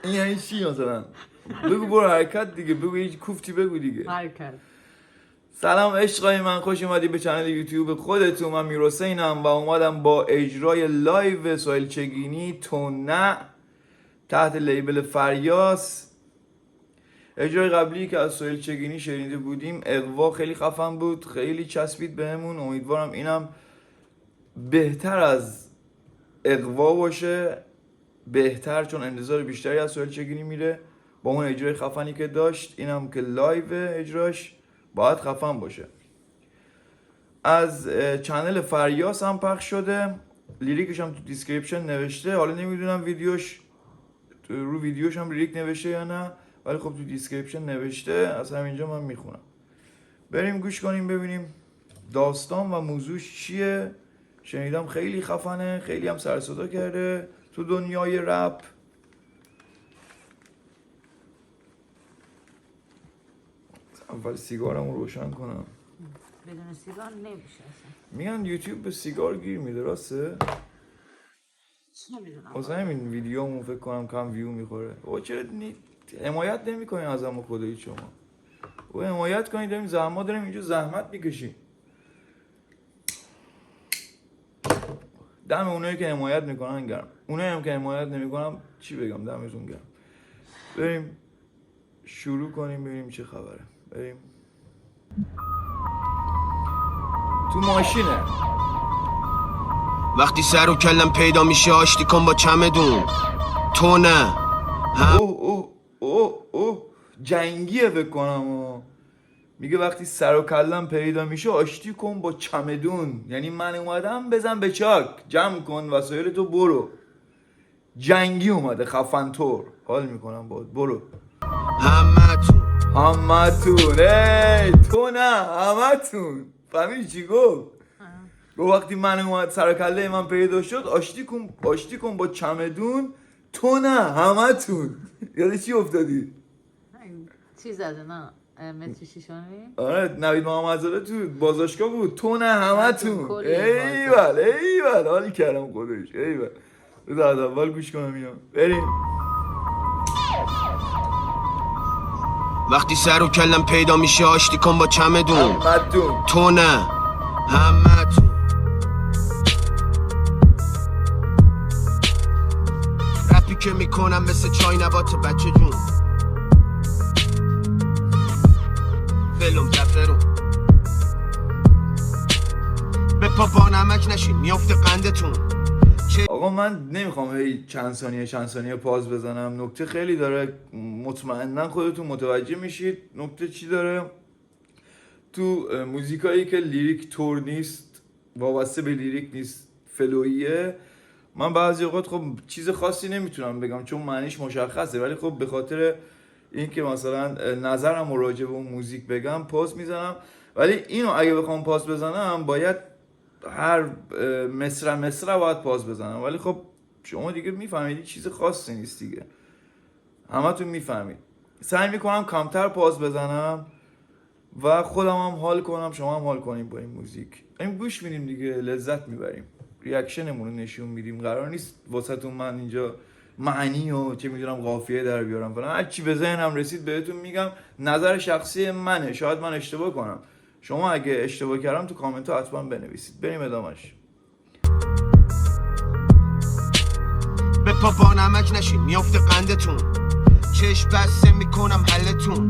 این یعنی چی مثلا؟ بگو برو حرکت دیگه، بگو هیچ کوفتی بگو دیگه. حرکت. سلام عشقای من، خوش اومدی به کانال یوتیوب خودتون. من میرحسینم و اومدم با اجرای لایو سهیل چگینی تو نه تحت لیبل فریاس. اجرای قبلی که از سهیل چگینی شنیده بودیم اقوا خیلی خفن بود، خیلی چسبید بهمون. امیدوارم اینم بهتر از اقوا باشه، بهتر، چون انتظار بیشتری از سهیل چگینی میره با اون اجرای خفنی که داشت. اینم که لایو اجراش باید خفن باشه. از چنل فریاس هم پخش شده، لیریکش هم تو دیسکریپشن نوشته. حالا نمیدونم رو ویدیوش هم لیریک نوشته یا نه، ولی خب تو دیسکریپشن نوشته، از همینجا من میخونم. بریم گوش کنیم ببینیم داستان و موضوعش چیه. شنیدم خیلی خفنه، خیلی هم سر صدا کرده تو دنیای رپ. اول سیگارمو روشن کنم. بدون سیگار نمیشه اصلا. میگن یوتیوب به سیگار گیر میده، راسته؟ چه میدونم. واسه همین ویدیومو فکر کنم کم ویو میخوره. او چرا حمایت نمیکنین ازمو خدایی شما؟ او حمایت کنید، داریم زحمت داریم اینجا زحمت میکشیم. دم اونایی که حمایت میکنن گرم، اونایی هم که حمایت نمیکنن چی بگم، دمتون گرم. بریم شروع کنیم ببینیم چه خبره. بریم تو ماشینه. وقتی سر و کلم پیدا میشه آشتی کن با چمدون تو نه. اوه جنگیه بکنم. میگه وقتی سر و کلم پیدا میشه آشتی کن با چمدون، یعنی من اومدم بزن به چاک، جمع کن وسایل تو برو. جنگی اومده خفن طور، حال میکنم باید. برو همتون ای تو نه همتون. فهمیدی چی گفت؟ وقتی من اومد سر و کله من پیدا شد آشتی کن با چمدون تو نه همتون. یاد چی افتادی؟ چی زده نه؟ متری شیشانی؟ آره نوید محمدزاده تو بازداشتگاه بود. تو نه همتون. ایول حالی کردم خودش. ایول بذار از اول گوش کنم اینا. بریم. وقتی سر و کلم پیدا میشه آشتی کن با چمدون همتون تو نه همتون. رپی که میکنم مثل چای نبات بچه جون، فلوم زفرون به پا نمک نشین میافته قندتون. آقا من نمیخوام هی چند ثانیه پاز بزنم، نکته خیلی داره، مطمئنا خودتون متوجه میشید نکته چی داره. تو موزیکایی که لیریک تور نیست، وابسته به لیریک نیست، فلویه، من بعضی اوقات خب چیز خاصی نمیتونم بگم چون معنیش مشخصه، ولی خب به خاطر اینکه مثلا نظرم راجع به اون موزیک بگم پاس میزنم. ولی اینو اگه بخوام پاس بزنم باید هر مصرع باید پاس بزنم، ولی خب شما دیگه میفهمید چیز خاصی نیست دیگه، همتون میفهمید. سعی میکنم کمتر پاس بزنم و خودم هم حال کنم، شما هم حال کنیم با این موزیک. این گوش میدیم دیگه، لذت میبریم، ریاکشنمون رو نشون میدیم. قرار نیست واسهتون من اینجا معنی و چه میدونم قافیه در بیارم فلان. هر چی به ذهنم رسید بهتون میگم، نظر شخصی منه، شاید من اشتباه کنم. شما اگه اشتباه کردم تو کامنت ها حتما بنویسید. بریم ادامش. به پا نمک نشین میافته قندتون، چشم بسته میکنم حلتون،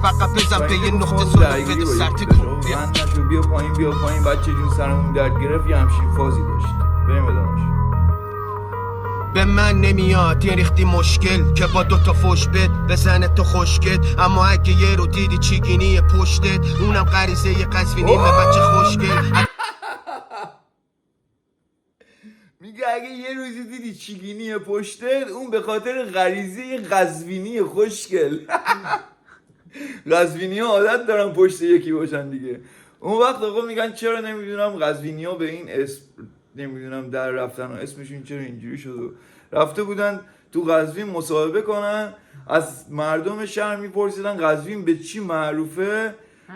فقط بزن به یه نقطه سلو بده سرتکون. بیا پایین بچه جون سرمون درد گرفت، یه همچین فازی داشت. بریم ادامش. به من نمیاد یه ریختی مشکل که با دوتا فوش بد بزنه تو خوشگل، اما اگه یه رو دیدی چیگینی پشتت اونم غریزه یه قزوینی بچه خوشگل. میگه اگه یه روزی دیدی چیگینی پشتت اون به خاطر غریزه قزوینی خوشگل. قزوینی ها عادت دارن پشت یکی باشن دیگه. اون وقت آقا میگن چرا نمیدونم قزوینی ها به این اسم نمیدونم در رفتن و اسمشون چرا اینجوری شد و رفته بودن تو قزوین مصاحبه کنن، از مردم شهر میپرسیدن قزوین به چی معروفه،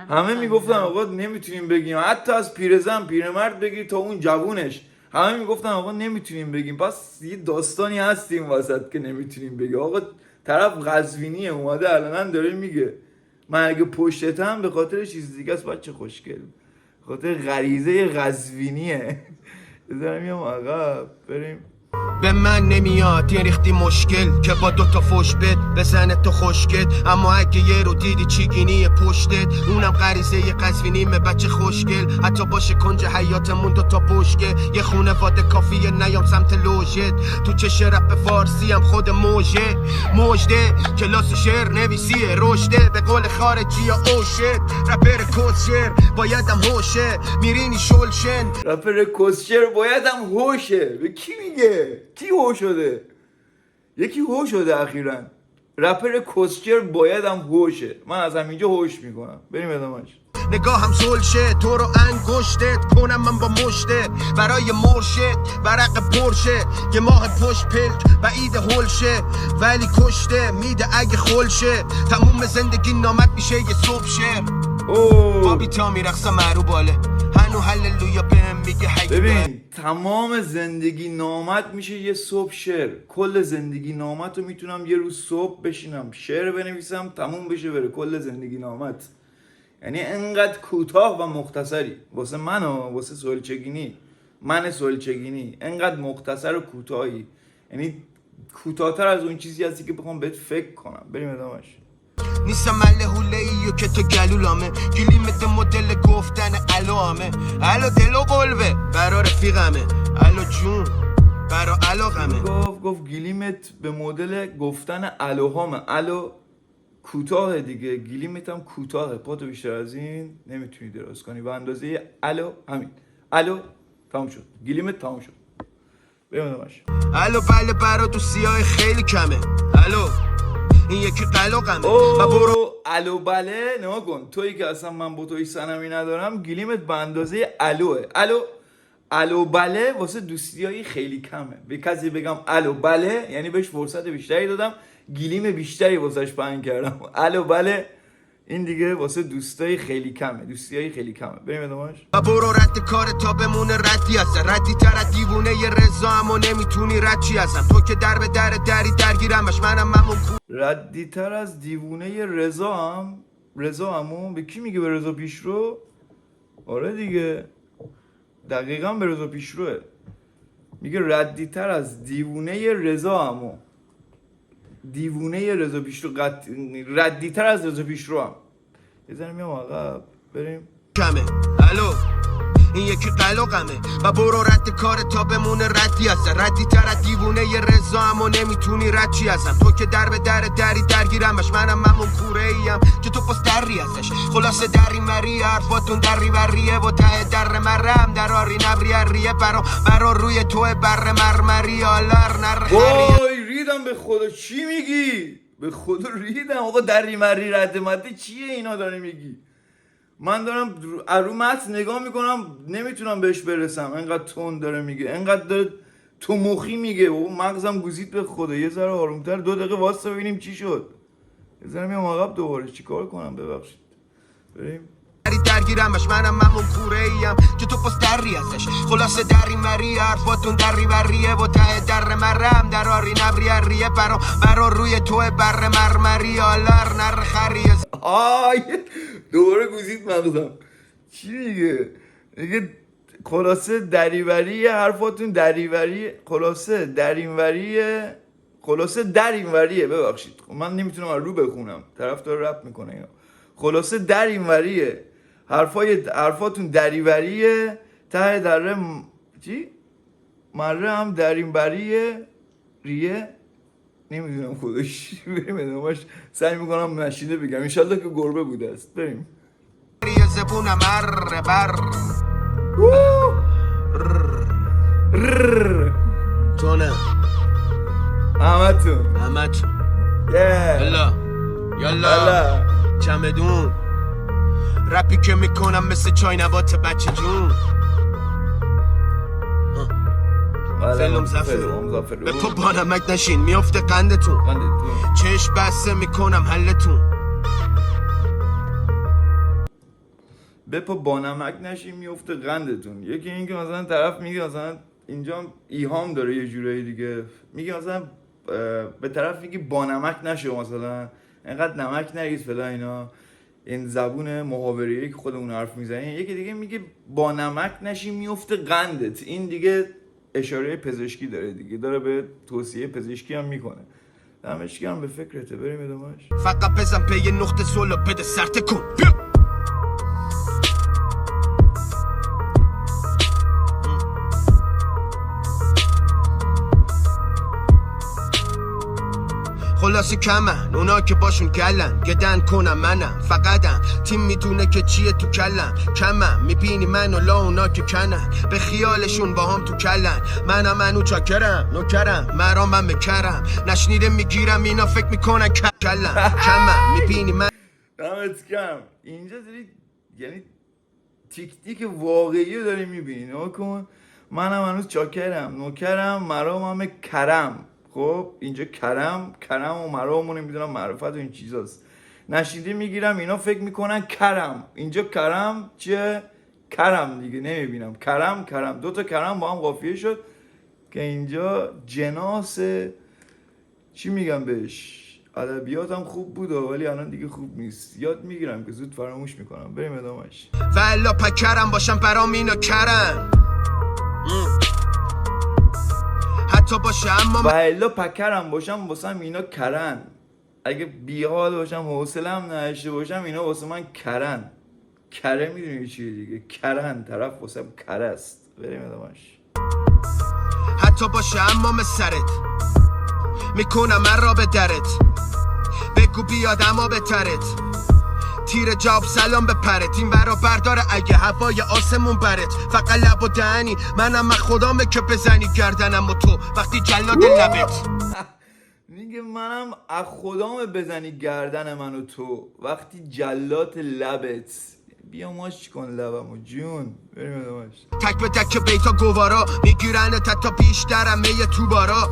همه میگفتن آقا نمیتونیم بگیم، حتی از پیرزن پیرمرد بگیر تا اون جوونش همه میگفتن آقا نمیتونیم بگیم، پس یه داستانی هست این وسط که نمیتونیم بگیم. آقا طرف قزوینیه اومده علنا داره میگه من اگه پشتتم به خاطر چیز دیگه است. بچه خوشگل به خاطر غریزه قزوینیه. بذارم میام عقب بریم. به من نمیاد یه ریختی مشکل که با دوتا فوش بد بزنه تو خوشگل، اما اگه یه رو دیدی چیگینی پشتت، اونم غریزه یه قزوینیمه بچه خوشگل. حتی باشه کنج حیاتمون دوتا پشکه، یه خونواده کافیه نیام سمت لوژت. تو چش رپ فارسی هم خود موجه مجده، کلاس شعر نویسیه رشده. به قول خارجی ها اوشت رپر کسشر بایدم هوشه، میرینی شلشن رپر کسشر بایدم هوشه. به کی میگه؟ کی هو شده؟ یکی هو شده اخیراً. رپر کسچر باید هم هوشه. من از همینجا هوش میکنم. بریم ادامهش. نگاهم زلشه تو رو انگشتت کنم من با مشته، برای مرشد ورق پرشه. یه ماه پشت پلک بعید هلشه، ولی کشته میده اگه خلشه. تموم زندگی نامت میشه یه صبح شعر. بابی تا میرقصه مرو باله، هنو هللویا بهم میگه حیبه. ببین تمام زندگی نامت میشه یه صبح شعر. کل زندگی نامت رو میتونم یه روز صبح بشینم شعر بنویسم تموم بشه بره کل زندگی نامت. یعنی انقدر کوتاه و مختصری واسه من و واسه سلچگینی، من سلچگینی انقدر مختصر و کوتاهی. یعنی کوتاه‌تر از اون چیزی هستی که بخوام بهت فکر کنم. بریم ادامهش. نیستم مله حوله ایو که تو گلولامه، گلیمت مدل گفتن الوامه. الو دلو قلبه برا رفیقمه، الو جون برا علاقمه. گفت گلیمت به مدل گفتن الوهامه. الو کوتاه دیگه، گلیمت هم کوتاهه. پاتو بیشتر از این نمیتونی دراز کنی. به اندازه الو همین. الو تموم شد. گلیمت تموم شد. بریم ادامهش. الو بله برا تو سیاه خیلی کمه. الو این یکی قلقمه و برو. الو بله نما کن. تویی که اصلا من با توی سنمی ندارم، گلیمت به اندازه الوه. الو بله واسه دوستیایی خیلی کمه. به کسی بگم الو بله یعنی بهش فرصت بیشتری دادم، گلیم بیشتری واسش پهن کردم. الو بله این دیگه واسه دوستای خیلی کمه، دوستیایی خیلی کمه. بریم ادامهش. و برو رد کار تا بمونه ردی هستن، ردی تر از دیوونه یه رضا، اما نمیتونی رد چی هستن. تو که در به در دری درگیرمش، منم همون ردی تر از دیوونه رضا همون به کی میگه؟ به رضا پیشرو. آره دیگه دقیقا به رضا پیشروه. میگه ردی تر از دیوونه رضا همون. دیوونه رضا پیشرو ردی تر از رضا پیشرو هم. یه ذره میام عقب بریم. کمه. الو این یکی قلقمه و برو رد کار تا بمونه ردی هستن، ردی تر از دیوونه یه رضا، اما نمیتونی رد چی هستن. تو که در به در دری درگیرمش، منم همون کوره ایم که تو پس دری هستش. خلاصه دری مری حرفاتون دری وریه و ته در مرم دراری نبریه برا روی توه بر مرمری آلار نرخریه. وای ریدم به خدا. چی میگی؟ به خدا ریدم. آقا دری مری رد مده چیه اینا داری میگی؟ من دارم رو متن نگاه میکنم نمیتونم بهش برسم. انقدر تون داره میگه، انقدر داره تو مخی میگه و مغزم گوزید به خدا. یه ذره آرومتر 2 دقیقه واسه ببینیم چی شد. یه ذره میام عقب دوباره. چیکار کنم؟ ببخشید. بریم. درگیرمش، منم همون کوره ایم که تو پس دری هستش. خلاصه دری مری حرفاتون دری وریه و ته در مرم دراری نبریه برا روی توه بر مرمری آلار نرخریه. آی دوباره گوزید مغزم. چی میگه؟ میگه خلاصه دریوریه حرفاتون دریوریه. خلاصه درینوریه. ببخشید من نمیتونم از رو بخونم، طرف داره رپ میکنه اینا. خلاصه درینوریه حرفاتون دریوریه، ته دره چی؟ مره هم درینوریه ریه. نمیدونم خودش. بریم ادامهش. سعی میکنم نشیده بگم، انشالله که گربه بوده است. بریم. یه زبونم بر تو نه همتون یالا چمدون رپی که میکنم مثل چای نبات بچه جون. فیلم زفر به پا بانمک نشین میافته قندتون، چشم بسته میکنم حلتون. به پا بانمک نشین میفته قندتون. یکی این که مثلا طرف میگه مثلا اینجا ایهام داره یه جورایی دیگه، میگه مثلا به طرف میگی با نمک نشو، مثلا انقدر نمک نریز فلان اینا، این زبون محاوره‌ای که خودمون حرف میزنیم. یکی دیگه میگه با نمک نشی میفته قندت، این دیگه اشاره پزشکی داره دیگه، داره به توصیه پزشکی هم میکنه. دمش گرم، به فکرته. بریم ادامهش. فقط بزن پی نقطه صلح بده سرت کن بیا. خلاصی کمن اونا که باشون گلن، گدن کنم منم فقطم، تیم میدونه که چیه تو کلم، کمم میبینی من و لا اونا که کنن، به خیالشون با هم تو کلن، منو چاکرم نوکرم، مرام من بکرم، نشنیده میگیرم اینا فکر میکنن کلم، کمم میبینی من. دمت گرم. اینجا داری یعنی تیک تیک واقعی رو داری میبینی. نها کن، منم هنوز چاکرم نوکرم، مرام هم کرم. خب اینجا کرم و مرام نمیدونم معرفت و این چیزاست. نشیده میگیرم اینا فکر میکنن کرم. اینجا کرم چیه؟ کرم دیگه نمیبینم. کرم دو تا کرم با هم قافیه شد که اینجا جناس چی میگم بهش، ادبیاتم خوب بود ولی الان دیگه خوب نیست. یاد میگیرم که زود فراموش میکنم. بریم ادامهش. والا پکرم باشم برام اینا کرم، حتی باشه اما والا پکرم باشم واسم اینا کرن. اگه بیحال باشم حوصله‌ام نداشته باشم اینا واسه من کرن. کره میدونی چیه دیگه؟ کرن، طرف واسم کره است. بریم ادامهش. حتی باشه اما سرت میکنم من را به درت، بگو بیاد اما به ترت، تیر جواب سلام به پرت، این برا برداره اگه هوای آسمون برت، فقط لب و دهنی منم خدامه که بزنی گردنم و تو وقتی جلاد لبت. میگه منم از خدام بزنی گردن من و تو وقتی جلات لبت. بیا ماش کن لبمو جون. بریم ادامهش. تک به تک بیتا گوارا میگیرن تا بیشترم میه تو بارا،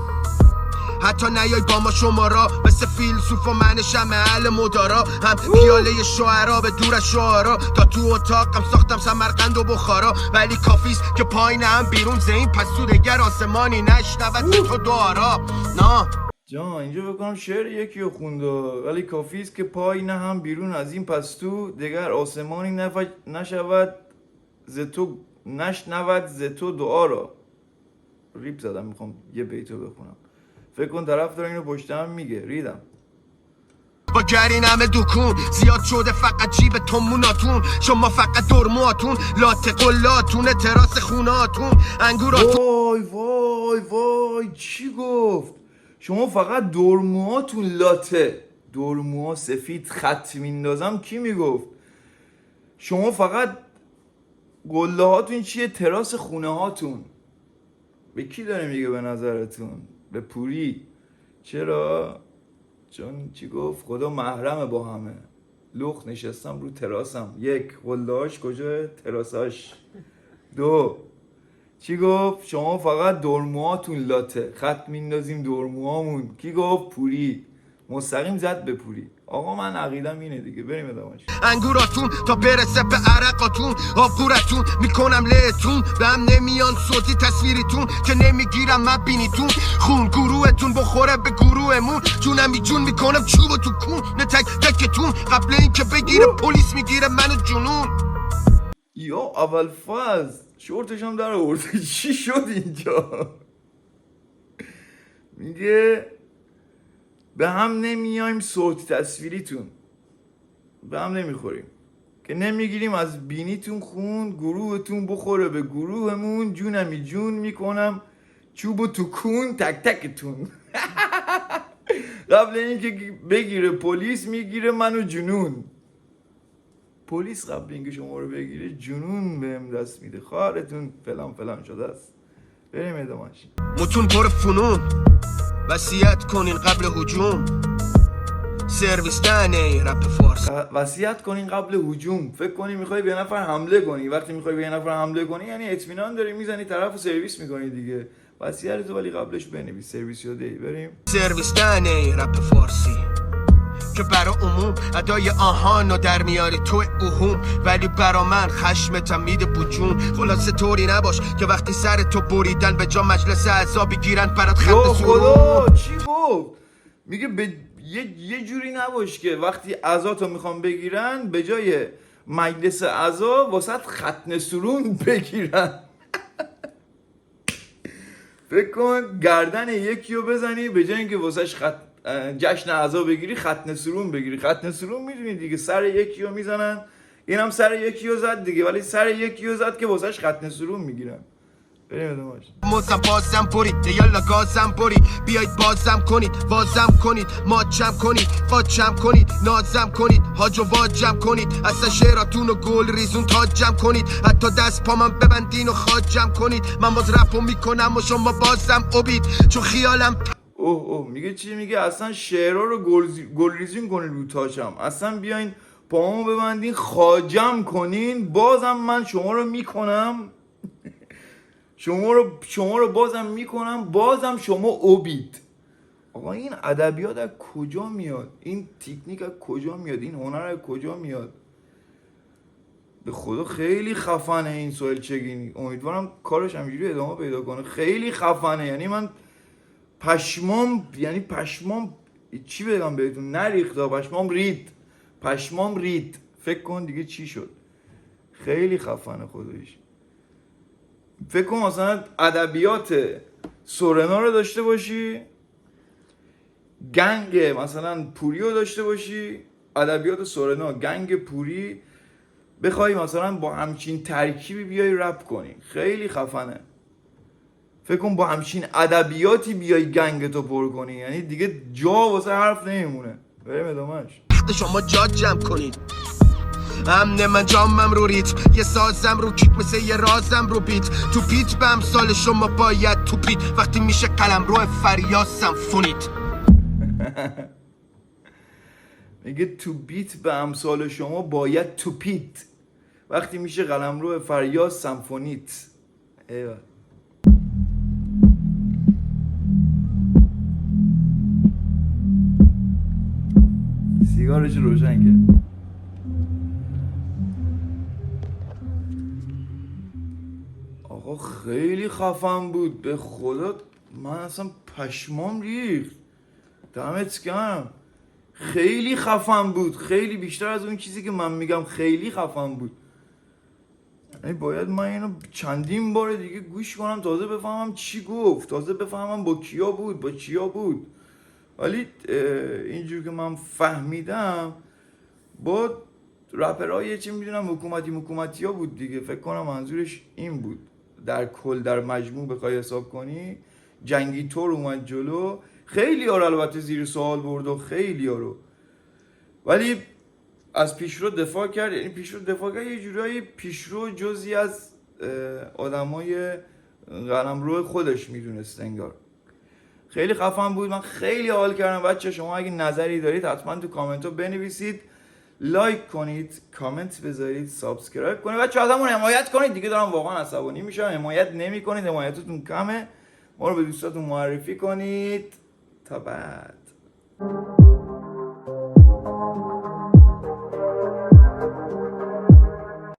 حتی نیای با ما شمارا، مثل فیلسوف و من شمعل مدارا، هم پیاله شعرا به دور شعرا، تا تو اتاقم ساختم سمرقند و بخارا، ولی کافیست که پایین هم بیرون زین، پس تو دگر آسمانی نشنود تو دارا. نه جان اینجا بکنم شعر یکی رو خونده، ولی کافیست که پای نه هم بیرون از این پس تو دگر آسمانی نشود نشنود ز تو دعا را. ریپ زدم، میخوام یه بیتو بخونم. فکر کن طرف داره اینو پشتم میگه. ریدم. با گرین همه دکون زیاد شده فقط جیب توموناتون، شما فقط درمواتون لاته قلاتون تراس خوناتون انگوراتون. وای چی گفت؟ شما فقط درموهاتون لاته، درموها سفید خط میندازم. کی میگفت؟ شما فقط گله هاتون چیه؟ تراس خونه هاتون. به کی داره میگه به نظرتون؟ به پوری. چرا؟ چون چی گفت؟ خدا محرمه با همه. لخت نشستم رو تراسم. یک، گلهاش کجا؟ تراساش. دو، چی گفت؟ شما فقط درموهاتون لاته، خط میندازیم درموهامون. کی گفت؟ پوری. مستقیم زد به پوری. آقا من عقیدم اینه دیگه. بریم ادامهش. انگوراتون تا برسه به عرقاتون، آبگورتون میکنم لهتون، به هم نمیان صوتی تصویریتون که نمیگیرم من بینیتون، خون گروهتون بخوره به گروهمون، جونمی جون میکنم چوب تو کون نه تک تکتون، قبل این که بگیره پلیس میگیره منو جنون. یا اول فاز شورتش هم در آورده. چی شد اینجا؟ میگه به هم نمیایم صوت تصویریتون، به هم نمیخوریم که نمیگیریم از بینیتون خون، گروهتون بخوره به گروهمون، جونمی جون میکنم چوب تو کون تک تکتون. قبل اینکه بگیره پلیس میگیره منو جنون. پلیس قبل اینکه شما رو بگیره جنون بهم دست میده. خارتون فلان شده است. بریم ادامهش. متون پر فنون وصیت کنین قبل هجوم، سرویس دهنه رپ فارس. وصیت کنین قبل هجوم. فکر کنی میخوای به یه نفر حمله کنی، وقتی میخوای به یه نفر حمله کنی یعنی اطمینان داری میزنی طرفو سرویس میکنی دیگه. وصیت تو ولی قبلش بنویس سرویس شده. بریم. سرویس دهنه رپ فارسی که برا عموم ادای آهان و در میاری تو اوهوم، ولی برا من خشمتم میده بجون. خلاصه طوری نباش که وقتی سر تو بریدن به جا مجلس اعضا بگیرن برات یا خط سرون. خدا چی گفت؟ میگه یه جوری نباش که وقتی عزاتو میخوام بگیرن به جای مجلس عزا واسط ختنه سرون بگیرن. فکر کن گردن یکی رو بزنی به جای اینکه واسش جشن عزا بگیری ختنه سرون بگیری. ختنه سرون میدونی دیگه، سر یکی رو میزنن، اینم سر یکی رو زد دیگه، ولی سر یکی رو زد که واسش ختنه سرون میگیرن. بریم ادامه‌اش. موزم بازم برید یالا گازم برید، بیایید بازم کنید وازم کنید، ماچم کنید قاچم کنید نازم کنید، هاج و واجم کنید، اصلا شعراتون و گل ریزون تاجم کنید، حتی دست پامم ببندین و خاجم کنید. من باز رپو میکنم و شما بازم عبید، چون خیالم اوه میگه چی؟ میگه اصلا شعرها رو گل ریزین کنین رو تاچم، اصلا بیاین پامو ببندین خاجم کنین، بازم من شما رو میکنم شما رو بازم میکنم، بازم شما عبید. آقا این ادبیات از کجا میاد؟ این تکنیک از کجا میاد؟ این هنر از کجا میاد؟ به خدا خیلی خفنه این سوال چگینی. امیدوارم کارش همینجوری ادامه پیدا کنه. خیلی خفنه، یعنی من پشمام چی بگم بهتون، نریخته، پشمام رید. فکر کن دیگه چی شد. خیلی خفنه خودش. فکر کن مثلا ادبیات سورنا رو داشته باشی، گنگ مثلا پوری رو داشته باشی، ادبیات سورنا گنگ پوری، بخوای مثلا با همچین ترکیبی بیای رپ کنی، خیلی خفنه. فکر کن با همچین ادبیاتی بیای گنگ تو پر کنی، یعنی دیگه جا واسه حرف نمیمونه. بریم ادامهش. شما جا جمع کنید، امن من جامم رو ریتم، یه سازم رو کیک مثل یه رازم رو بیت، تو پیت به امثال شما باید تو پیت، وقتی میشه قلم رو فریاد سمفونیت. میگه تو بیت به امثال شما باید تو پیت، وقتی میشه قلمرو فریاد سمفونیت. ایوه. سیگارش روشن کرد. آقا خیلی خفن بود به خدا، من اصلا پشمام ریخت. دمت گرم. خیلی خفن بود، خیلی بیشتر از اون چیزی که من میگم خیلی خفن بود. یعنی باید من اینو چندین بار دیگه گوش کنم تازه بفهمم چی گفت، تازه بفهمم با کیا بود، با چیا بود. ولی اینجور که من فهمیدم با رپرهای چی میدونم حکومتی ها بود دیگه. فکر کنم منظورش این بود. در کل در مجموع بخوای حساب کنی جنگی طور اومد جلو، خیلی ها رو البته زیر سوال برد و خیلی ها رو، ولی از پیشرو دفاع کرد. یعنی پیشرو دفاع کرد یه جورایی پیشرو جزئی از آدمای قلمرو خودش میدونست انگار. خیلی خفن بود، من خیلی حال کردم. بچه شما اگه نظری دارید حتما تو کامنت ها بنویسید، لایک کنید، کامنت بذارید، سابسکرایب کنید، بچه ازمون حمایت کنید دیگه. دارم واقعا عصبانی میشم، حمایت نمی کنید، حمایتتون کمه. ما رو به دوستاتون معرفی کنید. تا بعد.